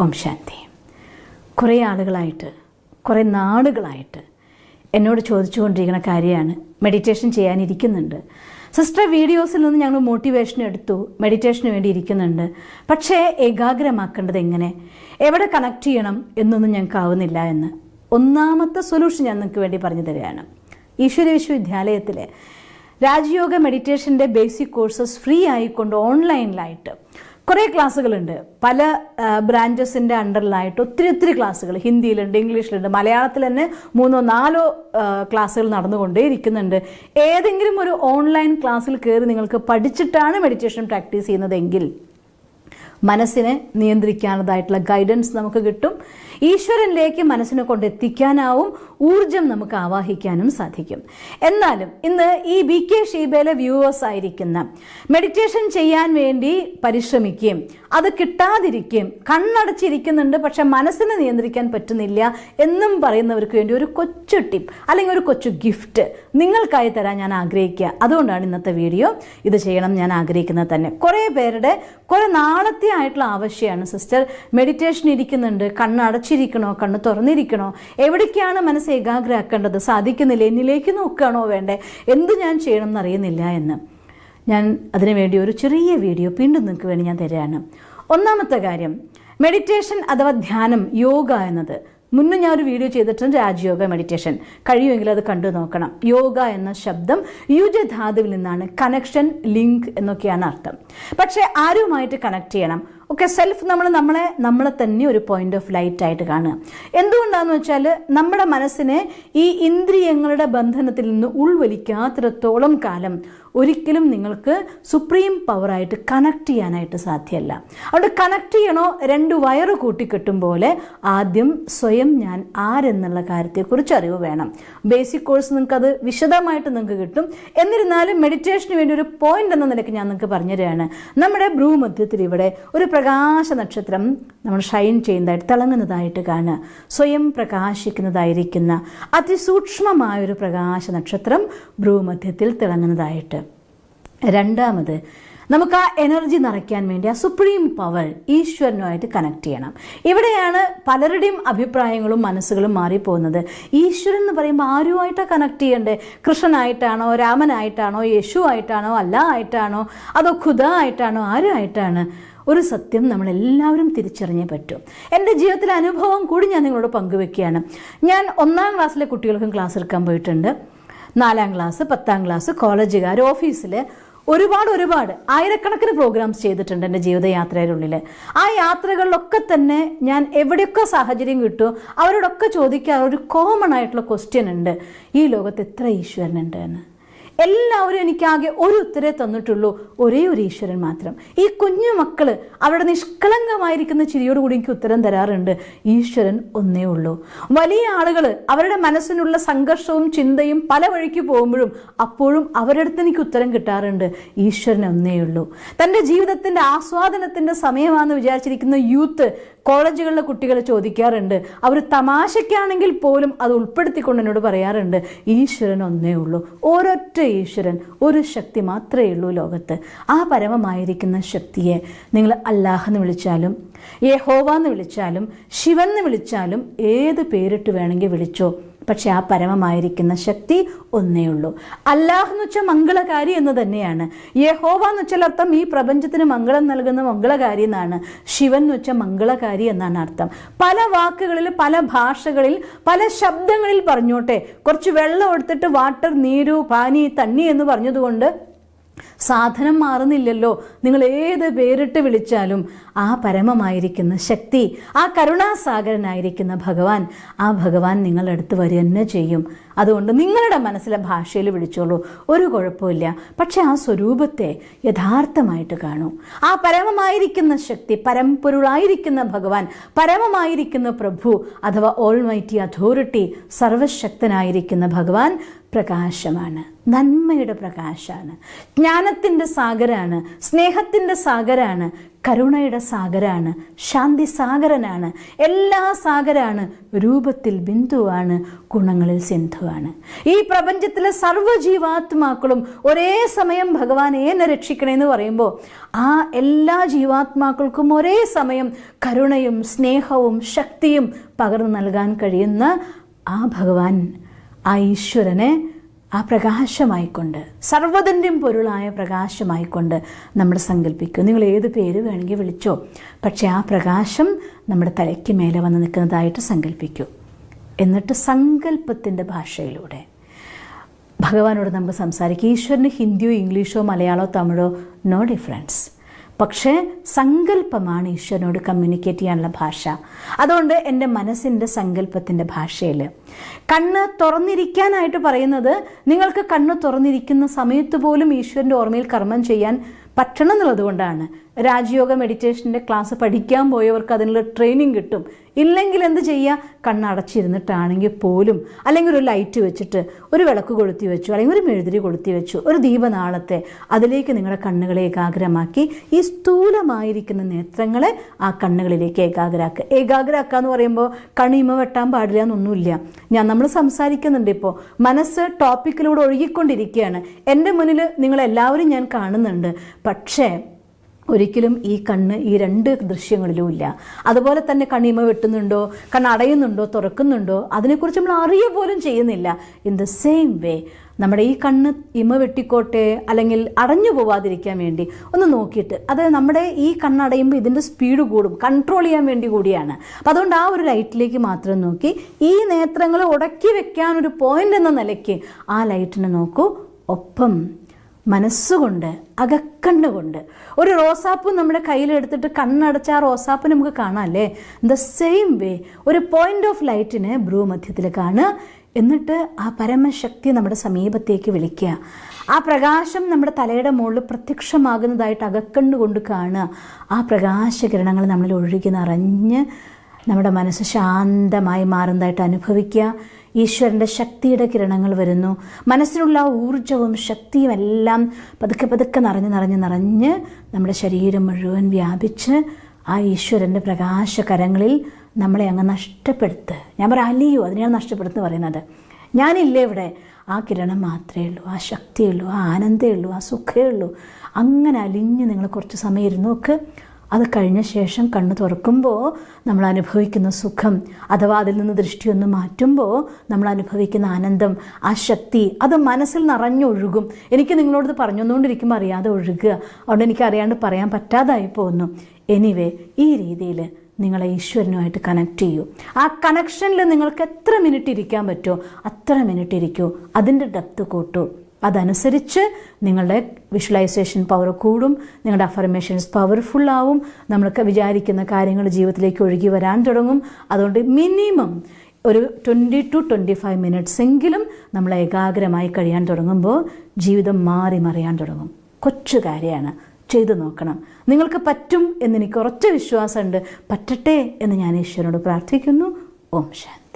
ഓം ശാന്തി. കുറേ ആളുകളായിട്ട്, കുറേ നാളുകളായിട്ട് എന്നോട് ചോദിച്ചുകൊണ്ടിരിക്കുന്ന കാര്യമാണ്, മെഡിറ്റേഷൻ ചെയ്യാനിരിക്കുന്നുണ്ട് സിസ്റ്റർ. വീഡിയോസിൽ നിന്ന് ഞങ്ങൾ മോട്ടിവേഷൻ എടുത്തു, മെഡിറ്റേഷന് വേണ്ടി ഇരിക്കുന്നുണ്ട്, പക്ഷേ ഏകാഗ്രമാക്കേണ്ടത് എങ്ങനെ, എവിടെ കണക്ട് ചെയ്യണം എന്നൊന്നും ഞങ്ങൾക്ക് ആവുന്നില്ല എന്ന്. ഒന്നാമത്തെ സൊല്യൂഷൻ ഞാൻ നിങ്ങൾക്ക് വേണ്ടി പറഞ്ഞു തരികയാണ്. ഈശ്വര വിശ്വവിദ്യാലയത്തിലെ രാജയോഗ മെഡിറ്റേഷൻ്റെ ബേസിക് കോഴ്സസ് ഫ്രീ ആയിക്കൊണ്ട് ഓൺലൈനിലായിട്ട് കുറേ ക്ലാസ്സുകളുണ്ട്. പല ബ്രാഞ്ചസിൻ്റെ അണ്ടറിലായിട്ട് ഒത്തിരി ക്ലാസ്സുകൾ ഹിന്ദിയിലുണ്ട്, ഇംഗ്ലീഷിലുണ്ട്, മലയാളത്തിൽ തന്നെ 3-4 ക്ലാസ്സുകൾ നടന്നുകൊണ്ടേ ഇരിക്കുന്നുണ്ട്. ഏതെങ്കിലും ഒരു ഓൺലൈൻ ക്ലാസ്സിൽ കയറി നിങ്ങൾക്ക് പഠിച്ചിട്ടാണ് മെഡിറ്റേഷൻ പ്രാക്ടീസ് ചെയ്യുന്നതെങ്കിൽ മനസ്സിനെ നിയന്ത്രിക്കാനതായിട്ടുള്ള ഗൈഡൻസ് നമുക്ക് കിട്ടും. ഈശ്വരനിലേക്ക് മനസ്സിനെ കൊണ്ടെത്തിക്കാനാവും, ഊർജം നമുക്ക് ആവാഹിക്കാനും സാധിക്കും. എന്നാലും ഇന്ന് ഈ BK ഷീബയിലെ വ്യൂവേഴ്സ് ആയിരിക്കുന്ന, മെഡിറ്റേഷൻ ചെയ്യാൻ വേണ്ടി പരിശ്രമിക്കുകയും അത് കിട്ടാതിരിക്കുകയും കണ്ണടച്ചിരിക്കുന്നുണ്ട് പക്ഷെ മനസ്സിനെ നിയന്ത്രിക്കാൻ പറ്റുന്നില്ല എന്നും പറയുന്നവർക്ക് വേണ്ടി ഒരു കൊച്ചു ടിപ്പ് അല്ലെങ്കിൽ ഒരു കൊച്ചു ഗിഫ്റ്റ് നിങ്ങൾക്കായി തരാൻ ഞാൻ ആഗ്രഹിക്കുക. അതുകൊണ്ടാണ് ഇന്നത്തെ വീഡിയോ. ഇത് ചെയ്യണം ഞാൻ ആഗ്രഹിക്കുന്നത് തന്നെ. കുറേ പേരുടെ കുറേ നാളത്തെ ആയിട്ടുള്ള ആവശ്യമാണ്, സിസ്റ്റർ മെഡിറ്റേഷൻ ഇരിക്കുന്നുണ്ട്, കണ്ണടച്ചിരിക്കണോ കണ്ണ് തുറന്നിരിക്കണോ, എവിടേക്കാണ് മനസ്സ് ഏകാഗ്രമാക്കേണ്ടത്, സാധിക്കുന്നില്ല, എന്നിലേക്ക് നോക്കുകയാണോ വേണ്ടേ, എന്ത് ഞാൻ ചെയ്യണം എന്നറിയുന്നില്ല എന്ന്. ഞാൻ അതിനുവേണ്ടി ഒരു ചെറിയ വീഡിയോ വീണ്ടും നിങ്ങൾക്ക് വേണ്ടി ഞാൻ തരികയാണ്. ഒന്നാമത്തെ കാര്യം, മെഡിറ്റേഷൻ അഥവാ ധ്യാനം, യോഗ എന്നത് മുന്നേ ഞാൻ ഒരു വീഡിയോ ചെയ്തിട്ടുണ്ട്, രാജയോഗ മെഡിറ്റേഷൻ. കഴിയുമെങ്കിൽ അത് കണ്ടു നോക്കണം. യോഗ എന്ന ശബ്ദം യുജ ധാതുവിൽ നിന്നാണ്, കണക്ഷൻ, ലിങ്ക് എന്നൊക്കെയാണ് അർത്ഥം. പക്ഷേ ആരുമായിട്ട് കണക്ട് ചെയ്യണം, ഒക്കെ സെൽഫ് നമ്മളെ തന്നെ ഒരു പോയിന്റ് ഓഫ് ലൈറ്റ് ആയിട്ട് കാണുക. എന്തുകൊണ്ടാണെന്ന് വെച്ചാൽ നമ്മുടെ മനസ്സിനെ ഈ ഇന്ദ്രിയങ്ങളുടെ ബന്ധനത്തിൽ നിന്ന് ഉൾവലിക്കാത്തിടത്തോളം കാലം ഒരിക്കലും നിങ്ങൾക്ക് സുപ്രീം പവറായിട്ട് കണക്ട് ചെയ്യാനായിട്ട് സാധ്യമല്ല. അതുകൊണ്ട് കണക്ട് ചെയ്യണോ, 2 വയറ് കൂട്ടിക്കെട്ടും പോലെ ആദ്യം സ്വയം ഞാൻ ആരെന്നുള്ള കാര്യത്തെക്കുറിച്ച് അറിവ് വേണം. ബേസിക് കോഴ്സ് നിങ്ങൾക്കത് വിശദമായിട്ട് നിങ്ങൾക്ക് കിട്ടും. എന്നിരുന്നാലും മെഡിറ്റേഷന് വേണ്ടി ഒരു പോയിന്റ് എന്ന നിലയ്ക്ക് ഞാൻ നിങ്ങൾക്ക് പറഞ്ഞു തരികയാണ്. നമ്മുടെ ഭ്രൂമധ്യത്തിൽ ഇവിടെ ഒരു പ്രകാശ നക്ഷത്രം നമ്മൾ ഷൈൻ ചെയ്യുന്നതായിട്ട്, തിളങ്ങുന്നതായിട്ട് കാണുക. സ്വയം പ്രകാശിക്കുന്നതായിരിക്കുന്ന അതിസൂക്ഷ്മമായൊരു പ്രകാശ നക്ഷത്രം ഭ്രൂമധ്യത്തിൽ തിളങ്ങുന്നതായിട്ട്. രണ്ടാമത്, നമുക്ക് ആ എനർജി നിറയ്ക്കാൻ വേണ്ടി ആ സുപ്രീം പവർ ഈശ്വരനുമായിട്ട് കണക്ട് ചെയ്യണം. ഇവിടെയാണ് പലരുടെയും അഭിപ്രായങ്ങളും മനസ്സുകളും മാറിപ്പോകുന്നത്. ഈശ്വരൻ എന്ന് പറയുമ്പോൾ ആരുമായിട്ടാണ് കണക്ട് ചെയ്യണ്ടേ? കൃഷ്ണനായിട്ടാണോ, രാമനായിട്ടാണോ, യേശു ആയിട്ടാണോ, അല്ലാ ആയിട്ടാണോ, അതോ ഖുദ ആയിട്ടാണോ, ആരുമായിട്ടാണ്? ഒരു സത്യം നമ്മളെല്ലാവരും തിരിച്ചറിഞ്ഞേ പറ്റും. എൻ്റെ ജീവിതത്തിലെ അനുഭവം കൂടി ഞാൻ നിങ്ങളോട് പങ്കുവെക്കുകയാണ്. ഞാൻ 1ാം ക്ലാസ്സിലെ കുട്ടികൾക്കും ക്ലാസ് എടുക്കാൻ പോയിട്ടുണ്ട്. 4ാം ക്ലാസ്, 10ാം ക്ലാസ്, കോളേജുകാർ, ഓഫീസിൽ ഒരുപാട് ആയിരക്കണക്കിന് പ്രോഗ്രാംസ് ചെയ്തിട്ടുണ്ട് എൻ്റെ ജീവിതയാത്രയിലുള്ളിൽ. ആ യാത്രകളിലൊക്കെ തന്നെ ഞാൻ എവിടെയൊക്കെ സാഹചര്യം കിട്ടുമോ അവരോടൊക്കെ ചോദിക്കാറ് ഒരു കോമൺ ആയിട്ടുള്ള ക്വസ്റ്റ്യൻ ഉണ്ട്, ഈ ലോകത്ത് എത്ര ഈശ്വരനുണ്ട് എന്ന്. എല്ലാവരും എനിക്കാകെ ഒരു ഉത്തരേ തന്നിട്ടുള്ളൂ, ഒരേ ഒരു ഈശ്വരൻ മാത്രം. ഈ കുഞ്ഞു മക്കൾ അവരുടെ നിഷ്കളങ്കമായിരിക്കുന്ന ചിരിയോടുകൂടി എനിക്ക് ഉത്തരം തരാറുണ്ട്, ഈശ്വരൻ ഒന്നേ ഉള്ളൂ. വലിയ ആളുകൾ അവരുടെ മനസ്സിനുള്ള സംഘർഷവും ചിന്തയും പല വഴിക്ക് പോകുമ്പോഴും അപ്പോഴും അവരുടെ അടുത്ത് എനിക്ക് ഉത്തരം കിട്ടാറുണ്ട്, ഈശ്വരൻ ഒന്നേ ഉള്ളൂ. തൻ്റെ ജീവിതത്തിൻ്റെ ആസ്വാദനത്തിൻ്റെ സമയമാണെന്ന് വിചാരിച്ചിരിക്കുന്ന യൂത്ത്, കോളേജുകളിലെ കുട്ടികൾ ചോദിക്കാറുണ്ട്, അവർ തമാശയ്ക്കാണെങ്കിൽ പോലും അത് ഉൾപ്പെടുത്തിക്കൊണ്ട് എന്നോട് പറയാറുണ്ട്, ഈശ്വരൻ ഒന്നേ ഉള്ളൂ. ഒരൊറ്റ ഈശ്വരൻ, ഒരു ശക്തി മാത്രമേ ഉള്ളൂ ലോകത്ത്. ആ പരമമായിരിക്കുന്ന ശക്തിയെ നിങ്ങൾ അല്ലാഹ് എന്ന് വിളിച്ചാലും, യഹോവ എന്ന് വിളിച്ചാലും, ശിവൻ എന്ന് വിളിച്ചാലും, ഏത് പേരിട്ട് വേണമെങ്കിൽ വിളിച്ചോ, പക്ഷെ ആ പരമമായിരിക്കുന്ന ശക്തി ഒന്നേ ഉള്ളൂ. അല്ലാഹ് എന്ന് വെച്ചാൽ മംഗളകാരി എന്ന് തന്നെയാണ്. യഹോവ എന്ന് വെച്ചാൽ അർത്ഥം ഈ പ്രപഞ്ചത്തിന് മംഗളം നൽകുന്ന മംഗളകാരി എന്നാണ്. ശിവൻ എന്ന് വെച്ചാൽ മംഗളകാരി എന്നാണ് അർത്ഥം. പല വാക്കുകളിൽ, പല ഭാഷകളിൽ, പല ശബ്ദങ്ങളിൽ പറഞ്ഞോട്ടെ. കുറച്ച് വെള്ളം എടുത്തിട്ട് വാട്ടർ, നീരു, പാനി, തണ്ണി എന്ന് പറഞ്ഞതുകൊണ്ട് സാധനം മാറുന്നില്ലല്ലോ. നിങ്ങൾ ഏത് പേരിട്ട് വിളിച്ചാലും ആ പരമമായിരിക്കുന്ന ശക്തി, ആ കരുണാസാഗരനായിരിക്കുന്ന ഭഗവാൻ, ആ ഭഗവാൻ നിങ്ങളുടെ അടുത്ത് വരിക തന്നെ ചെയ്യും. അതുകൊണ്ട് നിങ്ങളുടെ മനസ്സിലെ ഭാഷയിൽ വിളിച്ചോളൂ, ഒരു കുഴപ്പമില്ല. പക്ഷെ ആ സ്വരൂപത്തെ യഥാർത്ഥമായിട്ട് കാണൂ. ആ പരമമായിരിക്കുന്ന ശക്തി, പരമ്പൊരുളായിരിക്കുന്ന ഭഗവാൻ, പരമമായിരിക്കുന്ന പ്രഭു അഥവാ ഓൾമൈറ്റി അതോറിറ്റി, സർവശക്തനായിരിക്കുന്ന ഭഗവാൻ പ്രകാശമാണ്, നന്മയുടെ പ്രകാശമാണ്, ജ്ഞാന സഹനത്തിൻ്റെ സാഗരാണ്, സ്നേഹത്തിൻ്റെ സാഗരാണ്, കരുണയുടെ സാഗരാണ്, ശാന്തി സാഗരനാണ്, എല്ലാ സാഗരാണ്, രൂപത്തിൽ ബിന്ദുവാണ്, ഗുണങ്ങളിൽ സിന്ധുവാണ്. ഈ പ്രപഞ്ചത്തിലെ സർവ്വജീവാത്മാക്കളും ഒരേ സമയം ഭഗവാൻ എന്നെ രക്ഷിക്കണമെന്ന് പറയുമ്പോൾ ആ എല്ലാ ജീവാത്മാക്കൾക്കും ഒരേ സമയം കരുണയും സ്നേഹവും ശക്തിയും പകർന്നു നൽകാൻ കഴിയുന്ന ആ ഭഗവാൻ, ആ ഈശ്വരനെ ആ പ്രകാശമായിക്കൊണ്ട്, സർവ്വതിൻ്റെയും പൊരുളായ പ്രകാശമായിക്കൊണ്ട് നമ്മൾ സങ്കല്പിക്കും. നിങ്ങൾ ഏത് പേര് വേണമെങ്കിൽ വിളിച്ചോ, പക്ഷേ ആ പ്രകാശം നമ്മുടെ തലയ്ക്ക് മേലെ വന്ന് നിൽക്കുന്നതായിട്ട് സങ്കല്പിക്കൂ. എന്നിട്ട് സങ്കല്പത്തിൻ്റെ ഭാഷയിലൂടെ ഭഗവാനോട് നമുക്ക് സംസാരിക്കും. ഈശ്വരന് ഹിന്ദിയോ ഇംഗ്ലീഷോ മലയാളമോ തമിഴോ നോ ഡിഫറൻസ്. പക്ഷേ സങ്കല്പമാണ് ഈശ്വരനോട് കമ്മ്യൂണിക്കേറ്റ് ചെയ്യാനുള്ള ഭാഷ. അതുകൊണ്ട് എൻ്റെ മനസ്സിൻ്റെ സങ്കല്പത്തിൻ്റെ ഭാഷയിൽ കണ്ണ് തുറന്നിരിക്കാനായിട്ട് പറയുന്നത്, നിങ്ങൾക്ക് കണ്ണ് തുറന്നിരിക്കുന്ന സമയത്ത് പോലും ഈശ്വരൻ്റെ ഓർമ്മയിൽ കർമ്മം ചെയ്യാൻ പറ്റണം എന്നുള്ളത് കൊണ്ടാണ്. രാജയോഗ മെഡിറ്റേഷൻ്റെ ക്ലാസ് പഠിക്കാൻ പോയവർക്ക് അതിനുള്ള ട്രെയിനിങ് കിട്ടും. ഇല്ലെങ്കിൽ എന്ത് ചെയ്യുക, കണ്ണടച്ചിരുന്നിട്ടാണെങ്കിൽ പോലും, അല്ലെങ്കിൽ ഒരു ലൈറ്റ് വെച്ചിട്ട് ഒരു വിളക്ക് കൊളുത്തി വെച്ചു, അല്ലെങ്കിൽ ഒരു മെഴുതിരി കൊളുത്തി വെച്ചു, ഒരു ദീപനാളത്തെ അതിലേക്ക് നിങ്ങളുടെ കണ്ണുകളെ ഏകാഗ്രമാക്കി ഈ സ്ഥൂലമായിരിക്കുന്ന നേത്രങ്ങളെ ആ കണ്ണുകളിലേക്ക് ഏകാഗ്രമാക്കുക എന്ന് പറയുമ്പോൾ കണ്ണിമ വെട്ടാൻ പാടില്ല എന്നൊന്നുമില്ല. നമ്മൾ സംസാരിക്കുന്നുണ്ട്, ഇപ്പോൾ മനസ്സ് ടോപ്പിക്കിലൂടെ ഒഴുകിക്കൊണ്ടിരിക്കുകയാണ്. എൻ്റെ മുന്നിൽ നിങ്ങളെല്ലാവരും ഞാൻ കാണുന്നുണ്ട്. പക്ഷേ ഒരിക്കലും ഈ കണ്ണ് ഈ രണ്ട് ദൃശ്യങ്ങളിലും ഇല്ല. അതുപോലെ തന്നെ കണ്ണിമ വെട്ടുന്നുണ്ടോ, കണ്ണടയുന്നുണ്ടോ, തുറക്കുന്നുണ്ടോ, അതിനെക്കുറിച്ച് നമ്മൾ അറിയുക പോലും ചെയ്യുന്നില്ല. ഇൻ ദ സെയിം വേ നമ്മുടെ ഈ കണ്ണ് ഇമ വെട്ടിക്കോട്ടെ അല്ലെങ്കിൽ അടഞ്ഞു പോവാതിരിക്കാൻ വേണ്ടി ഒന്ന് നോക്കിയിട്ട്, അത് നമ്മുടെ ഈ കണ്ണടയുമ്പോൾ ഇതിൻ്റെ സ്പീഡ് കൂടും, കൺട്രോൾ ചെയ്യാൻ വേണ്ടി കൂടിയാണ്. അപ്പം അതുകൊണ്ട് ആ ഒരു ലൈറ്റിലേക്ക് മാത്രം നോക്കി ഈ നേത്രങ്ങൾ ഉടക്കി വെക്കാനൊരു പോയിന്റ് എന്ന നിലയ്ക്ക് ആ ലൈറ്റിനെ നോക്കൂ. ഒപ്പം മനസ്സുകൊണ്ട്, അകക്കണ്ണുകൊണ്ട് ഒരു റോസാപ്പ് നമ്മുടെ കയ്യിലെടുത്തിട്ട് കണ്ണടച്ച ആ റോസാപ്പ് നമുക്ക് കാണാം അല്ലേ? ദ സെയിം വേ ഒരു പോയിന്റ് ഓഫ് ലൈറ്റിനെ ഭ്രൂമധ്യത്തിൽ കാണുക. എന്നിട്ട് ആ പരമശക്തി നമ്മുടെ സമീപത്തേക്ക് വിളിക്കുക. ആ പ്രകാശം നമ്മുടെ തലയുടെ മുകളിൽ പ്രത്യക്ഷമാകുന്നതായിട്ട് അകക്കണ്ണുകൊണ്ട് കാണുക. ആ പ്രകാശകിരണങ്ങൾ നമ്മളിൽ ഒഴുകി നിറഞ്ഞ് നമ്മുടെ മനസ്സ് ശാന്തമായി മാറുന്നതായിട്ട് അനുഭവിക്കുക. ഈശ്വരൻ്റെ ശക്തിയുടെ കിരണങ്ങൾ വരുന്നു. മനസ്സിലുള്ള ഊർജവും ശക്തിയും എല്ലാം പതുക്കെ പതുക്കെ നിറഞ്ഞ് നമ്മുടെ ശരീരം മുഴുവൻ വ്യാപിച്ച് ആ ഈശ്വരൻ്റെ പ്രകാശകരങ്ങളിൽ നമ്മളെ അങ്ങ് നഷ്ടപ്പെടുത്ത്. ഞാൻ പറയാം അലിയോ, അതിനെയാണ് നഷ്ടപ്പെടുത്തുന്നത് പറയുന്നത്. ഞാനില്ലേ ഇവിടെ, ആ കിരണം മാത്രമേ ഉള്ളൂ, ആ ശക്തിയേ ഉള്ളൂ, ആ ആനന്ദമേ ഉള്ളൂ, ആ സുഖമേ ഉള്ളൂ. അങ്ങനെ അലിഞ്ഞ് നിങ്ങൾ കുറച്ച് സമയം ഇരുന്ന് നോക്ക്. അത് കഴിഞ്ഞ ശേഷം കണ്ണ് തുറക്കുമ്പോൾ നമ്മൾ അനുഭവിക്കുന്ന സുഖം, അഥവാ അതിൽ നിന്ന് ദൃഷ്ടിയൊന്ന് മാറ്റുമ്പോൾ നമ്മൾ അനുഭവിക്കുന്ന ആനന്ദം, ആ ശക്തി, അത് മനസ്സിൽ നിറഞ്ഞൊഴുകും. എനിക്ക് നിങ്ങളോട് പറഞ്ഞുകൊണ്ടിരിക്കുമ്പോൾ അറിയാതെ ഒഴുകുക. അതുകൊണ്ട് എനിക്ക് അറിയാണ്ട് പറയാൻ പറ്റാതായി പോകുന്നു. എനിവേ, ഈ രീതിയിൽ നിങ്ങളെ ഈശ്വരനുമായിട്ട് കണക്ട് ചെയ്യൂ. ആ കണക്ഷനിൽ നിങ്ങൾക്ക് എത്ര മിനിറ്റ് ഇരിക്കാൻ പറ്റുമോ അത്ര മിനിറ്റ് ഇരിക്കൂ. അതിൻ്റെ ഡെപ്ത് കൂട്ടൂ. അതനുസരിച്ച് നിങ്ങളുടെ വിഷ്വലൈസേഷൻ പവർ കൂടും, നിങ്ങളുടെ അഫർമേഷൻസ് പവർഫുള്ളാവും, നമ്മൾക്ക് വിചാരിക്കുന്ന കാര്യങ്ങൾ ജീവിതത്തിലേക്ക് ഒഴുകി വരാൻ തുടങ്ങും. അതുകൊണ്ട് മിനിമം ഒരു 20 to 25 മിനിറ്റ്സ് എങ്കിലും നമ്മൾ ഏകാഗ്രമായി കഴിയാൻ തുടങ്ങുമ്പോൾ ജീവിതം മാറി മറിയാൻ തുടങ്ങും. കൊച്ചു കാര്യമാണ്, ചെയ്തു നോക്കണം. നിങ്ങൾക്ക് പറ്റും എന്നെനിക്ക് ഉറച്ച വിശ്വാസമുണ്ട്. പറ്റട്ടെ എന്ന് ഞാൻ ഈശ്വരനോട് പ്രാർത്ഥിക്കുന്നു. ഓം ശാന്തി.